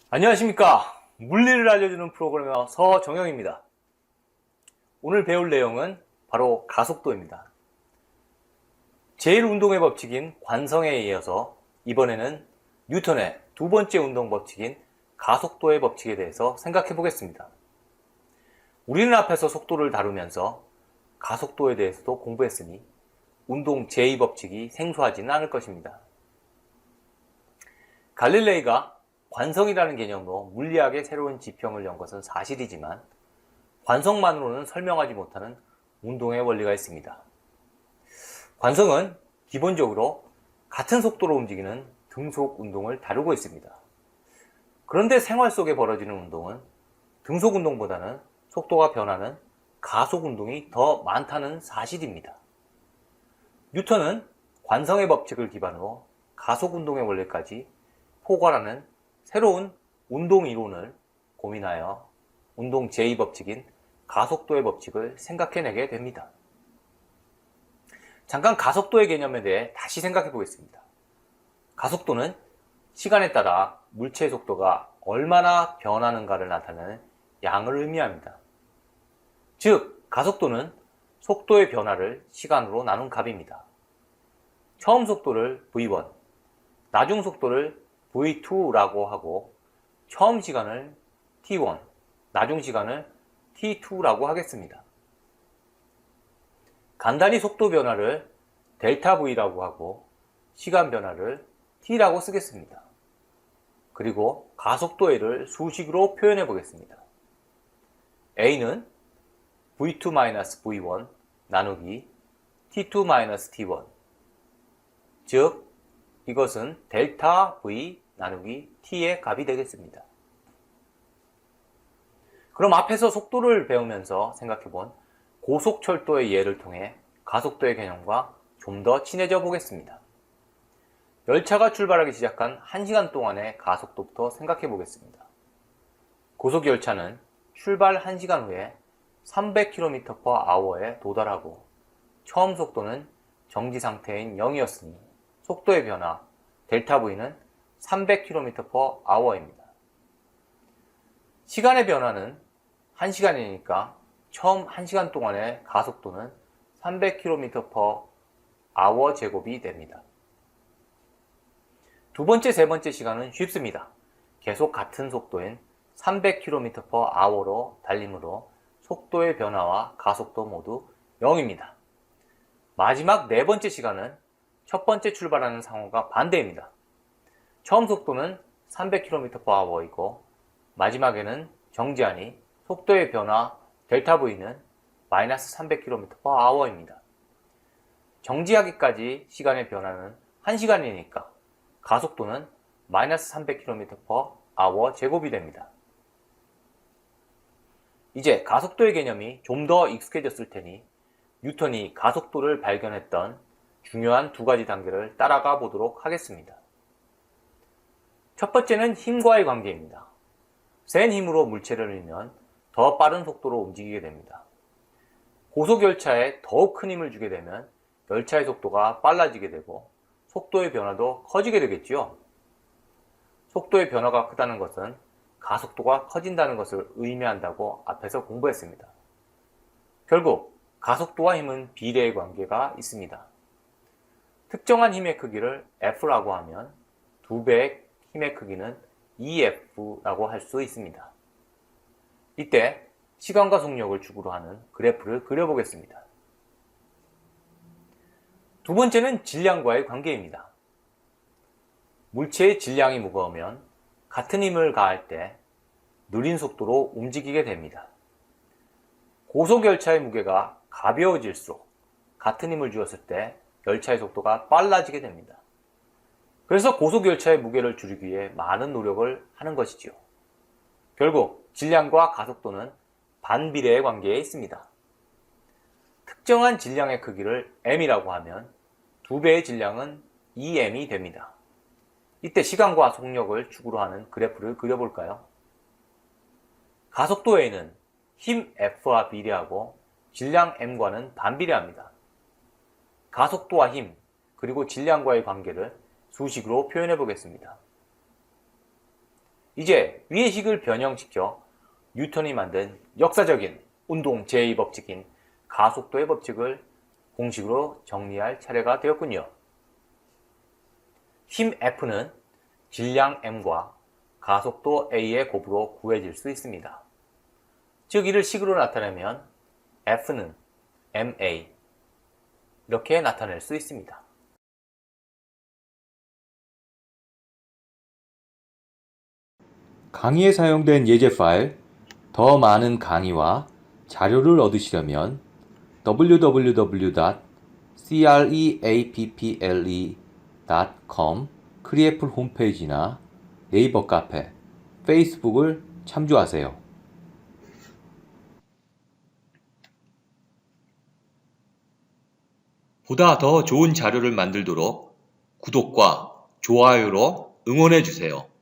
안녕하십니까. 물리를 알려주는 프로그래머 서정영입니다. 오늘 배울 내용은 바로 가속도입니다. 제1운동의 법칙인 관성에 이어서 이번에는 뉴턴의 두 번째 운동 법칙인 가속도의 법칙에 대해서 생각해 보겠습니다. 우리는 앞에서 속도를 다루면서 가속도에 대해서도 공부했으니 운동 제2법칙이 생소하지는 않을 것입니다. 갈릴레이가 관성이라는 개념으로 물리학의 새로운 지평을 연 것은 사실이지만 관성만으로는 설명하지 못하는 운동의 원리가 있습니다. 관성은 기본적으로 같은 속도로 움직이는 등속 운동을 다루고 있습니다. 그런데 생활 속에 벌어지는 운동은 등속 운동보다는 속도가 변하는 가속 운동이 더 많다는 사실입니다. 뉴턴은 관성의 법칙을 기반으로 가속 운동의 원리까지 포괄하는 새로운 운동 이론을 고민하여 운동 제2법칙인 가속도의 법칙을 생각해내게 됩니다. 잠깐 가속도의 개념에 대해 다시 생각해 보겠습니다. 가속도는 시간에 따라 물체의 속도가 얼마나 변하는가를 나타내는 양을 의미합니다. 즉, 가속도는 속도의 변화를 시간으로 나눈 값입니다. 처음 속도를 v1, 나중 속도를 v2라고 하고 처음 시간을 t1, 나중 시간을 t2라고 하겠습니다. 간단히 속도 변화를 델타 v라고 하고 시간 변화를 t라고 쓰겠습니다. 그리고 가속도 A를 수식으로 표현해 보겠습니다. A는 v2-v1 나누기 t2-t1, 즉 이것은 델타 v 나누기 t의 값이 되겠습니다. 그럼 앞에서 속도를 배우면서 생각해본 고속철도의 예를 통해 가속도의 개념과 좀 더 친해져 보겠습니다. 열차가 출발하기 시작한 1시간 동안의 가속도부터 생각해 보겠습니다. 고속열차는 출발 1시간 후에 300km/h에 도달하고 처음 속도는 정지 상태인 0이었으니 속도의 변화 델타 V는 300km/h입니다. 시간의 변화는 1시간이니까 처음 1시간 동안의 가속도는 300km/h 제곱이 됩니다. 두 번째, 세 번째 시간은 쉽습니다. 계속 같은 속도인 300km/h로 달리므로 속도의 변화와 가속도 모두 0입니다. 마지막 네 번째 시간은 첫 번째 출발하는 상황과 반대입니다. 처음 속도는 300km/h이고 마지막에는 정지하니 속도의 변화 델타 V는 마이너스 300km/h입니다. 정지하기까지 시간의 변화는 1시간이니까 가속도는 마이너스 300km/h 제곱이 됩니다. 이제 가속도의 개념이 좀 더 익숙해졌을 테니 뉴턴이 가속도를 발견했던 중요한 두 가지 단계를 따라가 보도록 하겠습니다. 첫 번째는 힘과의 관계입니다. 센 힘으로 물체를 밀면 더 빠른 속도로 움직이게 됩니다. 고속열차에 더욱 큰 힘을 주게 되면 열차의 속도가 빨라지게 되고 속도의 변화도 커지게 되겠지요. 속도의 변화가 크다는 것은 가속도가 커진다는 것을 의미한다고 앞에서 공부했습니다. 결국 가속도와 힘은 비례의 관계가 있습니다. 특정한 힘의 크기를 F라고 하면 2배의 힘의 크기는 EF라고 할 수 있습니다. 이때 시간과 속력을 축으로 하는 그래프를 그려보겠습니다. 두 번째는 질량과의 관계입니다. 물체의 질량이 무거우면 같은 힘을 가할 때 느린 속도로 움직이게 됩니다. 고속열차의 무게가 가벼워질수록 같은 힘을 주었을 때 열차의 속도가 빨라지게 됩니다. 그래서 고속열차의 무게를 줄이기 위해 많은 노력을 하는 것이지요. 결국 질량과 가속도는 반비례의 관계에 있습니다. 특정한 질량의 크기를 m이라고 하면 2배의 질량은 2m이 됩니다. 이때 시간과 속력을 축으로 하는 그래프를 그려볼까요? 가속도 A는 힘 F와 비례하고 질량 m과는 반비례합니다. 가속도와 힘, 그리고 질량과의 관계를 수식으로 표현해 보겠습니다. 이제 위의 식을 변형시켜 뉴턴이 만든 역사적인 운동 제2 법칙인 가속도의 법칙을 공식으로 정리할 차례가 되었군요. 힘 F는 질량 M과 가속도 A의 곱으로 구해질 수 있습니다. 즉 이를 식으로 나타내면 F는 MA 이렇게 나타낼 수 있습니다. 강의에 사용된 예제 파일, 더 많은 강의와 자료를 얻으시려면 www.creapple.com 크리애플 홈페이지나 네이버 카페, 페이스북을 참조하세요. 보다 더 좋은 자료를 만들도록 구독과 좋아요로 응원해 주세요.